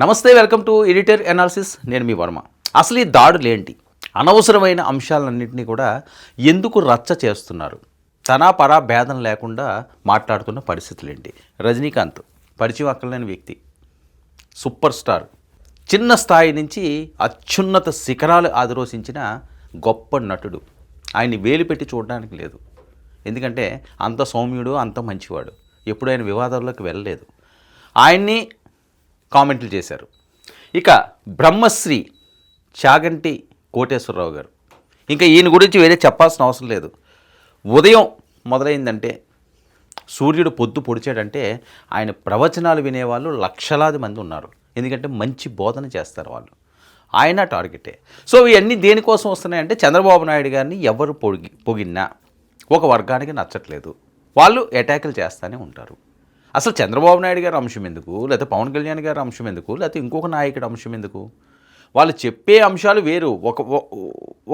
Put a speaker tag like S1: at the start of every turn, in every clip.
S1: నమస్తే, welcome to editor analysis. నేను మీ వర్మ. అసలు ఈ దాడులేంటి? అనవసరమైన అంశాలన్నింటినీ కూడా ఎందుకు రచ్చ చేస్తున్నారు? తనా పరా భేదం లేకుండా మాట్లాడుతున్న పరిస్థితులేంటి? రజనీకాంత్ పరిచయం అక్కర్లేని వ్యక్తి, సూపర్ స్టార్, చిన్న స్థాయి నుంచి అత్యున్నత శిఖరాలు ఆధిరోసించిన గొప్ప నటుడు. ఆయన్ని వేలు పెట్టి చూడడానికి లేదు, ఎందుకంటే అంత సౌమ్యుడు, అంత మంచివాడు. ఎప్పుడు ఆయన వివాదాల్లోకి వెళ్ళలేదు. ఆయన్ని కామెంట్లు చేశారు. ఇక బ్రహ్మశ్రీ చాగంటి కోటేశ్వరరావు గారు, ఇంకా ఈయన గురించి వేరే చెప్పాల్సిన అవసరం లేదు. ఉదయం మొదలైందంటే, సూర్యుడు పొద్దు పొడిచాడంటే ఆయన ప్రవచనాలు వినేవాళ్ళు లక్షలాది మంది ఉన్నారు. ఎందుకంటే మంచి బోధన చేస్తారు వాళ్ళు. ఆయన టార్గెటే. సో ఇవన్నీ దేనికోసం వస్తున్నాయంటే, చంద్రబాబు నాయుడు గారిని ఎవరు పొగిన్నా ఒక వర్గానికి నచ్చట్లేదు, వాళ్ళు అటాకులు చేస్తూనే ఉంటారు. అసలు చంద్రబాబు నాయుడు గారి అంశం ఎందుకు, లేకపోతే పవన్ కళ్యాణ్ గారి అంశం ఎందుకు, లేకపోతే ఇంకొక నాయకుడి అంశం ఎందుకు? వాళ్ళు చెప్పే అంశాలు వేరు.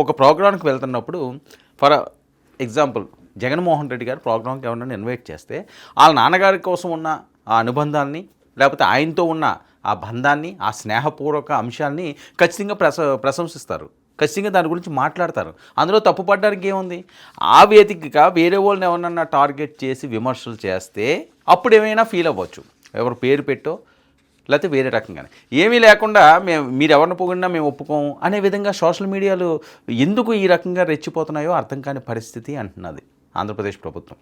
S1: ఒక ప్రోగ్రాంకి వెళ్తున్నప్పుడు, ఫర్ ఎగ్జాంపుల్ జగన్మోహన్ రెడ్డి గారు ప్రోగ్రాంకి ఎవరైనా ఇన్వైట్ చేస్తే వాళ్ళ నాన్నగారి కోసం ఉన్న ఆ అనుబంధాన్ని, లేకపోతే ఆయనతో ఉన్న ఆ బంధాన్ని, ఆ స్నేహపూర్వక అంశాన్ని ఖచ్చితంగా ప్రశంసిస్తారు, ఖచ్చితంగా దాని గురించి మాట్లాడతారు. అందులో తప్పుపడడానికి ఏముంది? ఆ వేదికగా వేరే వాళ్ళని ఎవరన్నా టార్గెట్ చేసి విమర్శలు చేస్తే అప్పుడు ఏమైనా ఫీల్ అవ్వచ్చు, ఎవరు పేరు పెట్టో లేకపోతే వేరే రకంగానే. ఏమీ లేకుండా మీరు ఎవరిని పొగిడినా మేము ఒప్పుకోము అనే విధంగా సోషల్ మీడియాలో ఎందుకు ఈ రకంగా రెచ్చిపోతున్నాయో అర్థం కాని పరిస్థితి అంటున్నది ఆంధ్రప్రదేశ్ ప్రభుత్వం.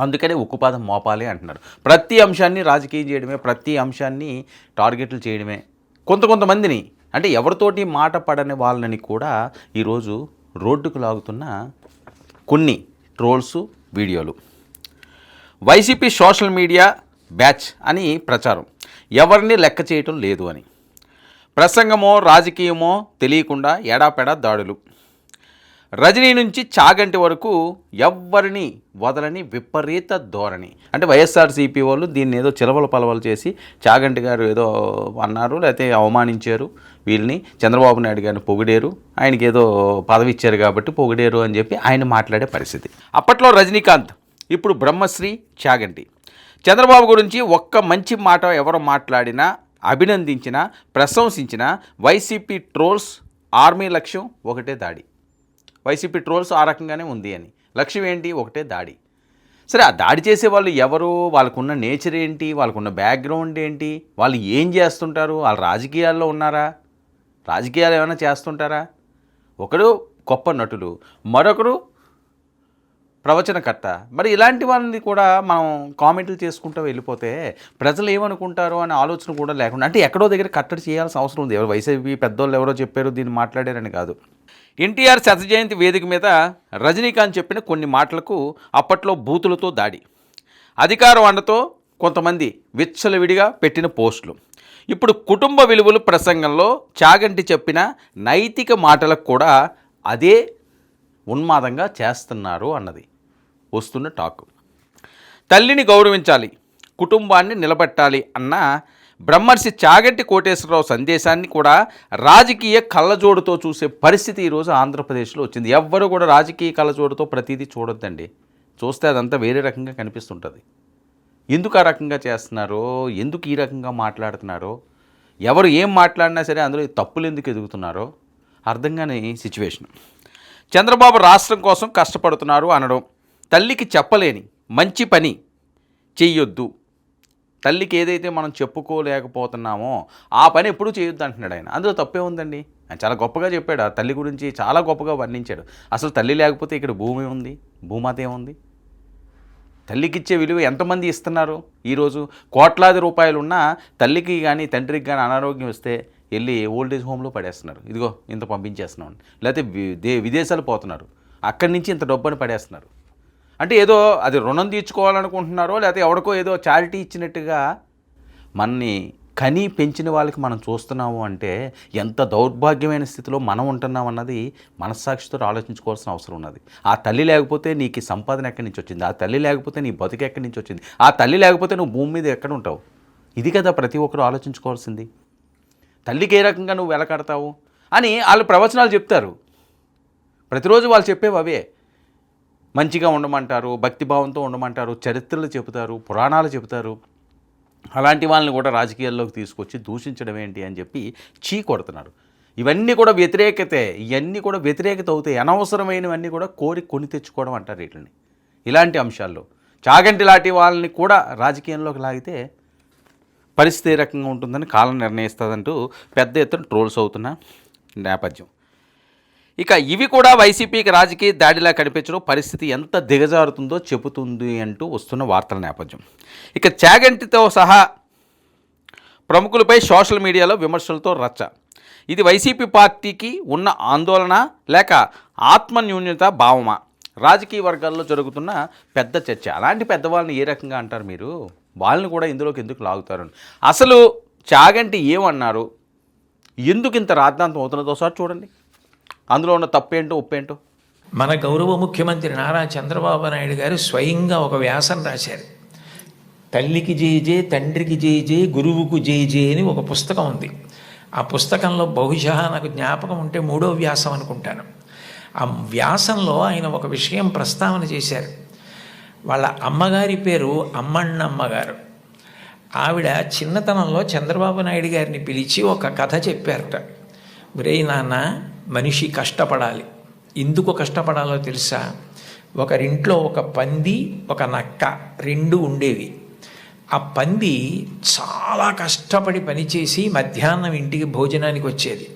S1: అందుకనే ఉక్కుపాదం మోపాలి అంటున్నారు. ప్రతి అంశాన్ని రాజకీయం చేయడమే, ప్రతి అంశాన్ని టార్గెట్లు చేయడమే. కొంతమందిని, అంటే ఎవరితోటి మాట పడని వాళ్ళని కూడా ఈరోజు రోడ్డుకు లాగుతున్న కొన్ని ట్రోల్స్ వీడియోలు. వైసీపీ సోషల్ మీడియా బ్యాచ్ అని ప్రచారం, ఎవరిని లెక్క చేయటం లేదు అని. ప్రసంగమో రాజకీయమో తెలియకుండా ఎడాపెడా దాడులు. రజనీ నుంచి చాగంటి వరకు ఎవ్వరిని వదలని విపరీత ధోరణి. అంటే వైఎస్ఆర్సీపీ వాళ్ళు దీన్ని ఏదో చిలవల పలవలు చేసి చాగంటి గారు ఏదో అన్నారు, లేకపోతే అవమానించారు వీళ్ళని, చంద్రబాబు నాయుడు గారిని పొగిడేరు, ఆయనకి ఏదో పదవి ఇచ్చారు కాబట్టి పొగిడేరు అని చెప్పి ఆయన మాట్లాడే పరిస్థితి. అప్పట్లో రజనీకాంత్, ఇప్పుడు బ్రహ్మశ్రీ చాగంటి. చంద్రబాబు గురించి ఒక్క మంచి మాట ఎవరు మాట్లాడినా, అభినందించినా, ప్రశంసించినా వైసీపీ ట్రోల్స్ ఆర్మీ లక్ష్యం ఒకటే దాడి. వైసీపీ ట్రోల్స్ ఆ రకంగానే ఉంది అని లక్ష్యం ఏంటి? ఒకటే దాడి. సరే, ఆ దాడి చేసే వాళ్ళు ఎవరు, వాళ్ళకున్న నేచర్ ఏంటి, వాళ్ళకున్న బ్యాక్గ్రౌండ్ ఏంటి, వాళ్ళు ఏం చేస్తుంటారు, వాళ్ళు రాజకీయాల్లో ఉన్నారా, రాజకీయాలు ఏమైనా చేస్తుంటారా? ఒకడు గొప్ప నటులు, మరొకరు ప్రవచనకర్త. మరి ఇలాంటి వాళ్ళని కూడా మనం కామెంట్లు చేసుకుంటూ వెళ్ళిపోతే ప్రజలు ఏమనుకుంటారో అనే ఆలోచన కూడా లేకుండా, అంటే ఎక్కడో దగ్గర కట్టడి చేయాల్సిన అవసరం ఉంది. ఎవరు వైసీపీ పెద్దోళ్ళు ఎవరో చెప్పారు దీన్ని మాట్లాడారని కాదు. ఎన్టీఆర్ శత జయంతి వేదిక మీద రజనీకాంత్ చెప్పిన కొన్ని మాటలకు అప్పట్లో బూతులతో దాడి, అధికారం అండతో కొంతమంది విచ్చలవిడిగా పెట్టిన పోస్టులు. ఇప్పుడు కుటుంబ విలువలు ప్రసంగంలో చాగంటి చెప్పిన నైతిక మాటలకు కూడా అదే ఉన్మాదంగా చేస్తున్నారు అన్నది వస్తున్న టాక్. తల్లిని గౌరవించాలి, కుటుంబాన్ని నిలబెట్టాలి అన్న బ్రహ్మర్షి చాగంటి కోటేశ్వరరావు సందేశాన్ని కూడా రాజకీయ కళ్ళజోడుతో చూసే పరిస్థితి ఈరోజు ఆంధ్రప్రదేశ్లో వచ్చింది. ఎవ్వరూ కూడా రాజకీయ కళ్ళజోడుతో ప్రతిదీ చూడొద్దండి. చూస్తే అదంతా వేరే రకంగా కనిపిస్తుంటుంది. ఎందుకు ఆ రకంగా చేస్తున్నారో, ఎందుకు ఈ రకంగా మాట్లాడుతున్నారో, ఎవరు ఏం మాట్లాడినా సరే అందులో తప్పులు ఎందుకు ఎదుగుతున్నారో అర్థం కాని సిచ్యువేషన్. చంద్రబాబు రాష్ట్రం కోసం కష్టపడుతున్నారు అనడం, తల్లికి చెప్పలేని మంచి పని చెయ్యొద్దు, తల్లికి ఏదైతే మనం చెప్పుకోలేకపోతున్నామో ఆ పని ఎప్పుడూ చేయొద్దు అంటున్నాడు ఆయన. అందులో తప్పే ఉందండి. ఆయన చాలా గొప్పగా చెప్పాడు, ఆ తల్లి గురించి చాలా గొప్పగా వర్ణించాడు. అసలు తల్లి లేకపోతే ఇక్కడ భూమి ఉంది, భూమాత ఏముంది? తల్లికి ఇచ్చే విలువ ఎంతమంది ఇస్తున్నారు? ఈరోజు కోట్లాది రూపాయలు ఉన్న తల్లికి కానీ తండ్రికి కానీ అనారోగ్యం వస్తే వెళ్ళి ఓల్డేజ్ హోమ్లో పడేస్తున్నారు, ఇదిగో ఇంత పంపించేస్తున్నాం, లేకపోతే విదేశాలు పోతున్నారు, అక్కడి నుంచి ఇంత డబ్బుని పడేస్తున్నారు. అంటే ఏదో అది రుణం తీర్చుకోవాలనుకుంటున్నారో, లేకపోతే ఎవరికో ఏదో చారిటీ ఇచ్చినట్టుగా మనని కని పెంచిన వాళ్ళకి మనం చూస్తున్నాము అంటే ఎంత దౌర్భాగ్యమైన స్థితిలో మనం ఉంటున్నాం అన్నది మనస్సాక్షితో ఆలోచించుకోవాల్సిన అవసరం ఉన్నది. ఆ తల్లి లేకపోతే నీకు సంపాదన ఎక్కడి నుంచి వచ్చింది? ఆ తల్లి లేకపోతే నీ బతుకు ఎక్కడి నుంచి వచ్చింది? ఆ తల్లి లేకపోతే నువ్వు భూమి మీద ఎక్కడ ఉంటావు? ఇది కదా ప్రతి ఒక్కరు ఆలోచించుకోవాల్సింది. తల్లికి ఏ రకంగా నువ్వు వెలకడతావు అని వాళ్ళు ప్రవచనాలు చెప్తారు. ప్రతిరోజు వాళ్ళు చెప్పేవి అవే. మంచిగా ఉండమంటారు, భక్తిభావంతో ఉండమంటారు, చరిత్రలు చెబుతారు, పురాణాలు చెబుతారు. అలాంటి వాళ్ళని కూడా రాజకీయాల్లోకి తీసుకొచ్చి దూషించడం ఏంటి అని చెప్పి చీ కొడుతున్నారు. ఇవన్నీ కూడా వ్యతిరేకతే. ఇవన్నీ కూడా వ్యతిరేకత అవుతాయి. అనవసరమైనవన్నీ కూడా కోరి కొని తెచ్చుకోవడం అంటారు వీటిని. ఇలాంటి అంశాల్లో చాగంటి లాంటి వాళ్ళని కూడా రాజకీయంలోకి లాగితే పరిస్థితి ఏ రకంగా ఉంటుందని కాలం నిర్ణయిస్తుందంటూ పెద్ద ఎత్తున ట్రోల్స్ అవుతున్న నేపథ్యం. ఇక ఇవి కూడా వైసీపీకి రాజకీయ దాడిలా కనిపించడం పరిస్థితి ఎంత దిగజారుతుందో చెబుతుంది అంటూ వస్తున్న వార్తల నేపథ్యం. ఇక చాగంటితో సహా ప్రముఖులపై సోషల్ మీడియాలో విమర్శలతో రచ్చ. ఇది వైసీపీ పార్టీకి ఉన్న ఆందోళన లేక ఆత్మన్యూన్యత భావమా? రాజకీయ వర్గాల్లో జరుగుతున్న పెద్ద చర్చ. అలాంటి పెద్దవాళ్ళని ఏ రకంగా అంటారు మీరు? వాళ్ళని కూడా ఇందులోకి ఎందుకు లాగుతారు? అసలు చాగంటి ఏమన్నారు, ఎందుకు ఇంత రాద్ధాంతం అవుతున్నదో ఒకసారి చూడండి. అందులో ఉన్న తప్పేంటో ఒప్పేంటో.
S2: మన గౌరవ ముఖ్యమంత్రి నారా చంద్రబాబు నాయుడు గారు స్వయంగా ఒక వ్యాసం రాశారు. తల్లికి జేజే, తండ్రికి జేజే, గురువుకు జేజే అని ఒక పుస్తకం ఉంది. ఆ పుస్తకంలో బహుశా నాకు జ్ఞాపకం ఉంటే 3వ వ్యాసం అనుకుంటాను. ఆ వ్యాసంలో ఆయన ఒక విషయం ప్రస్తావన చేశారు. వాళ్ళ అమ్మగారి పేరు అమ్మಣ್ಣమ్మ గారు. ఆవిడ చిన్నతనంలో చంద్రబాబు నాయుడు గారిని పిలిచి ఒక కథ చెప్పారట. ఒరేయ్ నాన్న, మనిషి కష్టపడాలి. ఎందుకు కష్టపడాలో తెలుసా? ఒకరింట్లో ఒక పంది, ఒక నక్క 2 ఉండేవి. ఆ పంది చాలా కష్టపడి పనిచేసి మధ్యాహ్నం ఇంటికి భోజనానికి వచ్చేది.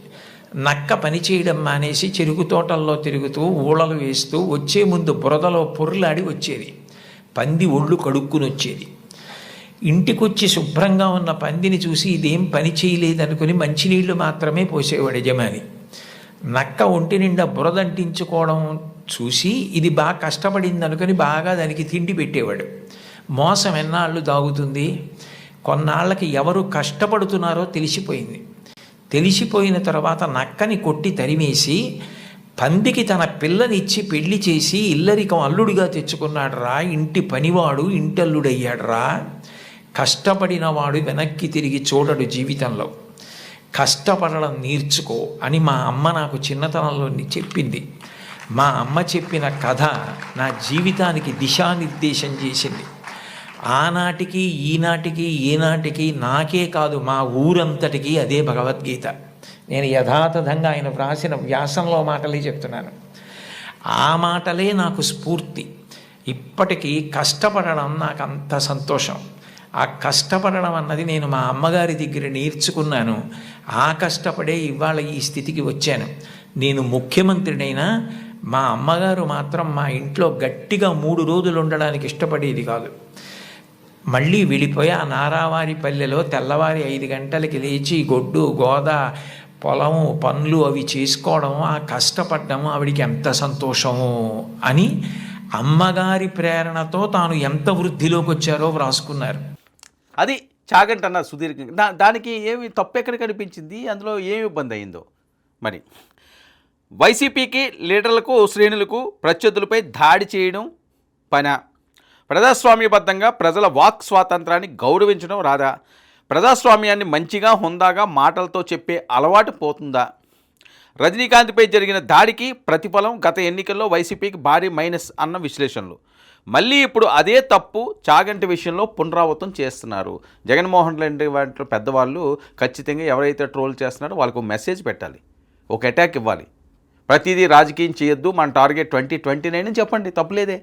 S2: నక్క పని చేయడం మానేసి చెరుకు తోటల్లో తిరుగుతూ ఊళలు వేస్తూ వచ్చే ముందు బురదలో పొర్లాడి వచ్చేది. పంది ఒళ్ళు కడుక్కుని వచ్చేది. ఇంటికొచ్చి శుభ్రంగా ఉన్న పందిని చూసి ఇదేం పని చేయలేదనుకుని మంచినీళ్లు మాత్రమే పోసేవాడు యజమాని. నక్క ఒంటి నిండా బురదంటించుకోవడం చూసి ఇది బాగా కష్టపడింది అనుకుని బాగా దానికి తిండి పెట్టేవాడు. మోసం ఎన్నాళ్ళు దాగుతుంది? కొన్నాళ్ళకి ఎవరు కష్టపడుతున్నారో తెలిసిపోయింది. తెలిసిపోయిన తర్వాత నక్కని కొట్టి తరిమేసి పందికి తన పిల్లనిచ్చి పెళ్లి చేసి ఇల్లరికం అల్లుడిగా తెచ్చుకున్నాడు రా. ఇంటి పనివాడు ఇంటల్లుడయ్యాడు రా. కష్టపడిన వాడు వెనక్కి తిరిగి చూడడు జీవితంలో. కష్టపడడం నేర్చుకో అని మా అమ్మ నాకు చిన్నతనంలో చెప్పింది. మా అమ్మ చెప్పిన కథ నా జీవితానికి దిశానిర్దేశం చేసింది. ఆనాటికి ఈనాటికి ఏనాటికి నాకే కాదు మా ఊరంతటికి అదే భగవద్గీత. నేను యథాతథంగా ఆయన వ్రాసిన వ్యాసంలో మాటలే చెప్తున్నాను. ఆ మాటలే నాకు స్ఫూర్తి. ఇప్పటికీ కష్టపడడం నాకు అంత సంతోషం. ఆ కష్టపడడం అన్నది నేను మా అమ్మగారి దగ్గర నేర్చుకున్నాను. ఆ కష్టపడే ఇవాళ ఈ స్థితికి వచ్చాను. నేను ముఖ్యమంత్రినైనా మా అమ్మగారు మాత్రం మా ఇంట్లో గట్టిగా 3 రోజులు ఉండడానికి ఇష్టపడేది కాదు. మళ్ళీ వెళ్ళిపోయి ఆ నారావారి పల్లెలో తెల్లవారి 5 గంటలకి లేచి గొడ్డు గోద పొలము పనులు అవి చేసుకోవడం, ఆ కష్టపడ్డము ఆవిడికి ఎంత సంతోషము అని అమ్మగారి ప్రేరణతో తాను ఎంత వృద్ధిలోకి వచ్చారో వ్రాసుకున్నారు.
S1: అది చాగంటి అన్న సుదీర్ఘంగా. దానికి ఏమి తప్పెక్కడ కనిపించింది? అందులో ఏమి ఇబ్బంది అయిందో మరి. వైసీపీకి లీడర్లకు శ్రేణులకు ప్రత్యర్థులపై దాడి చేయడం పని. ప్రజాస్వామ్యబద్ధంగా ప్రజల వాక్ స్వాతంత్రాన్ని గౌరవించడం రాదా? ప్రజాస్వామ్యాన్ని మంచిగా హుందాగా మాటలతో చెప్పే అలవాటు పోతుందా? రజనీకాంత్పై జరిగిన దాడికి ప్రతిఫలం గత ఎన్నికల్లో వైసీపీకి భారీ మైనస్ అన్న విశ్లేషణలు. మళ్ళీ ఇప్పుడు అదే తప్పు చాగంటి విషయంలో పునరావృతం చేస్తున్నారు. జగన్మోహన్ రెడ్డి వంటి పెద్దవాళ్ళు ఖచ్చితంగా ఎవరైతే ట్రోల్ చేస్తున్నారో వాళ్ళకు మెసేజ్ పెట్టాలి, ఒక అటాక్ ఇవ్వాలి. ప్రతిదీ రాజకీయం చేయొద్దు, మన టార్గెట్ 2029 అని చెప్పండి, తప్పులేదే.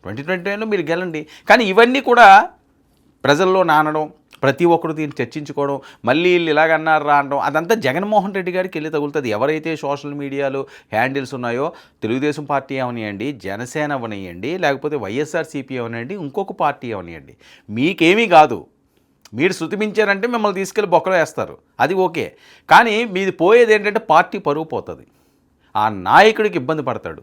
S1: 2029లో మీరు గెలండి. కానీ ఇవన్నీ కూడా ప్రజల్లో నానడం, ప్రతి ఒక్కరు దీన్ని చర్చించుకోవడం, మళ్ళీ వీళ్ళు ఇలాగన్నారా అనడం, అదంతా జగన్మోహన్ రెడ్డి గారికి వెళ్ళి తగులుతుంది. ఎవరైతే సోషల్ మీడియాలో హ్యాండిల్స్ ఉన్నాయో, తెలుగుదేశం పార్టీ అవనియండి, జనసేన అవనియండి, లేకపోతే వైఎస్ఆర్సీపీ అవనియండి, ఇంకొక పార్టీ అవనియండి, మీకేమీ కాదు. మీరు శృతిమించారంటే మిమ్మల్ని తీసుకెళ్ళి బొక్కలో వేస్తారు, అది ఓకే. కానీ మీది పోయేది ఏంటంటే పార్టీ పరువు పోతుంది. ఆ నాయకుడికి ఇబ్బంది పడతాడు,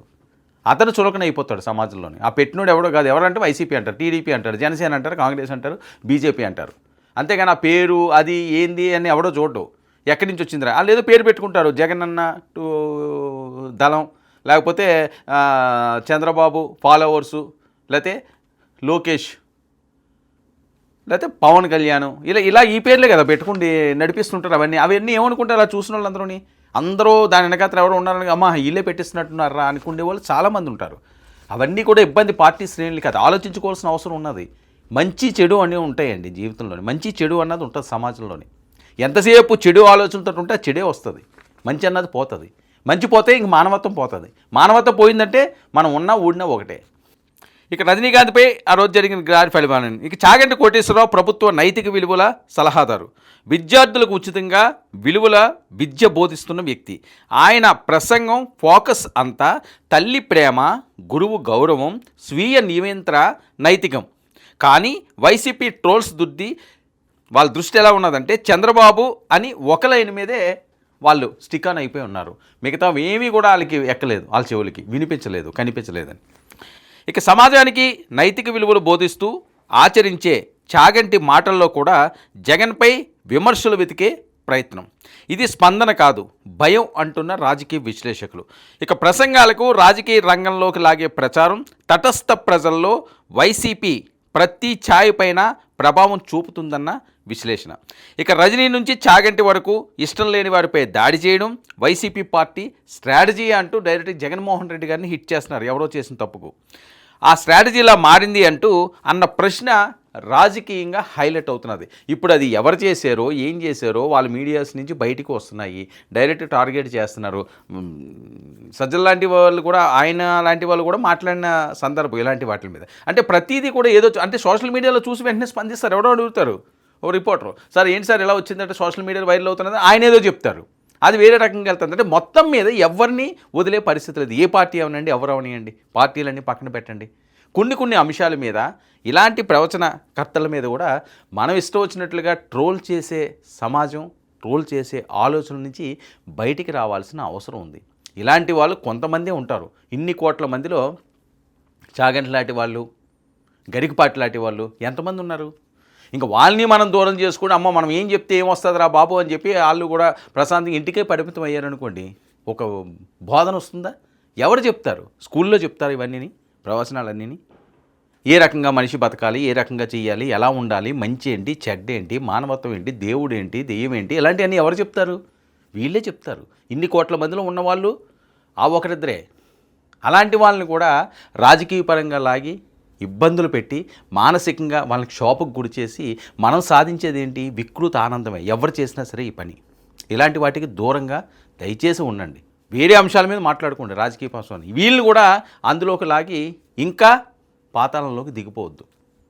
S1: అతను చులకన అయిపోతాడు సమాజంలోని. ఆ పెట్టినోడు ఎవడో కాదు. ఎవరంటే వైసీపీ అంటారు, టీడీపీ అంటారు, జనసేన అంటారు, కాంగ్రెస్ అంటారు, బీజేపీ అంటారు. అంతేగాని ఆ పేరు అది ఏంది అని ఎవడో చూడడు. ఎక్కడి నుంచి వచ్చిందిరా వాళ్ళు ఏదో పేరు పెట్టుకుంటారు, జగనన్న దళం, లేకపోతే చంద్రబాబు ఫాలోవర్సు, లేకపోతే లోకేష్, లేకపోతే పవన్ కళ్యాణ్, ఇలా ఈ పేర్లే కదా పెట్టుకుండి నడిపిస్తుంటారు. అవన్నీ ఏమనుకుంటారు అలా చూసిన వాళ్ళందరూని? అందరూ దాని వెనకాల ఎవరో ఉన్నారని అమ్మా వీళ్ళే పెట్టిస్తున్నట్టున్నారా అనుకునే వాళ్ళు చాలామంది ఉంటారు. అవన్నీ కూడా ఇబ్బంది పార్టీ శ్రేణులకి అది ఆలోచించుకోవాల్సిన అవసరం ఉన్నది. మంచి చెడు అనేవి ఉంటాయండి జీవితంలోని. మంచి చెడు అన్నది ఉంటుంది సమాజంలోని. ఎంతసేపు చెడు ఆలోచనలతో ఉంటే ఆ చెడే వస్తుంది, మంచి అన్నది పోతుంది. మంచి పోతే ఇంక మానవత్వం పోతుంది. మానవత్వం పోయిందంటే మనం ఉన్నా ఊడినా ఒకటే. ఇక రజనీకాంత్పై ఆ రోజు జరిగిన గారి ఫలితాన్ని ఇక చాగంటి కోటేశ్వరరావు ప్రభుత్వ నైతిక విలువల సలహాదారు, విద్యార్థులకు ఉచితంగా విలువల విద్య బోధిస్తున్న వ్యక్తి. ఆయన ప్రసంగం ఫోకస్ అంతా తల్లి ప్రేమ, గురువు గౌరవం, స్వీయ నియంత్రణ, నైతికం. కానీ వైసీపీ ట్రోల్స్ వాళ్ళ దృష్టి ఎలా ఉన్నదంటే చంద్రబాబు అని ఒక లైన్ మీదే వాళ్ళు స్టిక్ ఆన్ అయిపోయి ఉన్నారు. మిగతా ఏమీ కూడా వాళ్ళకి ఎక్కలేదు, వాళ్ళ చెవులకి వినిపించలేదు, కనిపించలేదని. ఇక సమాజానికి నైతిక విలువలు బోధిస్తూ ఆచరించే చాగంటి మాటల్లో కూడా జగన్పై విమర్శలు వెతికే ప్రయత్నం. ఇది స్పందన కాదు, భయం అంటున్న రాజకీయ విశ్లేషకులు. ఇక ప్రసంగాలకు రాజకీయ రంగంలోకి లాగే ప్రచారం, తటస్థ ప్రజల్లో వైసీపీ ప్రతి ఛాయ్ పైన ప్రభావం చూపుతుందన్న విశ్లేషణ. ఇక రజనీ నుంచి చాగంటి వరకు ఇష్టం లేని వారిపై దాడి చేయడం వైసీపీ పార్టీ స్ట్రాటజీ అంటూ డైరెక్ట్ జగన్మోహన్ రెడ్డి గారిని హిట్ చేస్తున్నారు ఎవరో చేసిన తప్పుకు. ఆ స్ట్రాటజీలా మారింది అంటూ అన్న ప్రశ్న రాజకీయంగా హైలైట్ అవుతున్నది. ఇప్పుడు అది ఎవరు చేశారో, ఏం చేశారో వాళ్ళ మీడియాస్ నుంచి బయటికి వస్తున్నాయి. డైరెక్ట్ టార్గెట్ చేస్తున్నారు. సజ్జల లాంటి వాళ్ళు కూడా, ఆయన లాంటి వాళ్ళు కూడా మాట్లాడిన సందర్భం ఇలాంటి వాటి మీద. అంటే ప్రతిదీ కూడా ఏదో అంటే సోషల్ మీడియాలో చూసి వెంటనే స్పందిస్తారు. ఎవడో అడుగుతారు, ఓ రిపోర్టర్, సార్ ఏంటి సార్ ఇలా వచ్చిందంటే సోషల్ మీడియాలో వైరల్ అవుతున్నది, ఆయన ఏదో చెప్తారు, అది వేరే రకంగా వెళ్తుంది. అంటే మొత్తం మీద ఎవరిని వదిలే పరిస్థితి లేదు. ఏ పార్టీ అవనండి, ఎవరు అవనియండి, పార్టీలన్నీ పక్కన పెట్టండి. కొన్ని అంశాల మీద ఇలాంటి ప్రవచనకర్తల మీద కూడా మనం ఇష్టం వచ్చినట్లుగా ట్రోల్ చేసే సమాజం, ట్రోల్ చేసే ఆలోచన నుంచి బయటికి రావాల్సిన అవసరం ఉంది. ఇలాంటి వాళ్ళు కొంతమందే ఉంటారు. ఇన్ని కోట్ల మందిలో చాగంటి లాంటి వాళ్ళు, గరికపాటి లాంటి వాళ్ళు ఎంతమంది ఉన్నారు? ఇంకా వాళ్ళని మనం దూరం చేసుకుని అమ్మ మనం ఏం చెప్తే ఏమొస్తుందిరా బాబు అని చెప్పి వాళ్ళు కూడా ప్రశాంతంగా ఇంటికే పరిమితం అయ్యారనుకోండి, ఒక బోధన వస్తుందా? ఎవరు చెప్తారు? స్కూల్లో చెప్తారు ఇవన్నీ, ప్రవచనాలన్నీ. ఏ రకంగా మనిషి బతకాలి, ఏ రకంగా చేయాలి, ఎలా ఉండాలి, మంచి ఏంటి, చెడ్డ ఏంటి, మానవత్వం ఏంటి, దేవుడు ఏంటి, దెయ్యం ఏంటి, ఇలాంటివన్నీ ఎవరు చెప్తారు? వీళ్ళే చెప్తారు. ఇన్ని కోట్ల మందిలో ఉన్నవాళ్ళు ఆ ఒకరిద్దరే. అలాంటి వాళ్ళని కూడా రాజకీయ పరంగా లాగి ఇబ్బందులు పెట్టి మానసికంగా వాళ్ళకి షాపుకు గురి చేసి మనం సాధించేది ఏంటి? వికృత ఆనందమే. ఎవరు చేసినా సరే ఈ పని. ఇలాంటి వాటికి దూరంగా దయచేసి ఉండండి. వేరే అంశాల మీద మాట్లాడుకోండి రాజకీయ పక్షాన్ని. వీళ్ళు కూడా అందులోకి లాగి ఇంకా పాతాళంలోకి దిగిపోవద్దు.